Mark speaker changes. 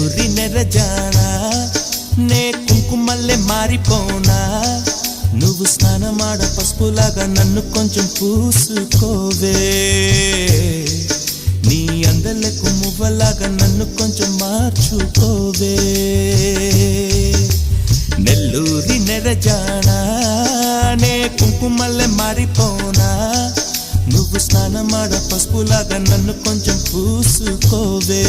Speaker 1: నెల్లూరి నెరజానా నే కుంకుమల్లే మారిపోనా నువ్వు స్నానమాడ పసుపులాగా నన్ను కొంచెం పూసుకోవే నీ అందలకు మువ్వలాగా నన్ను కొంచెం మార్చుకోవే నెల్లూరి నెరజానా నే కుంకుమల్లే మారిపోనా నువ్వు స్నానమాడ పసుపులాగా నన్ను కొంచెం పూసుకోవే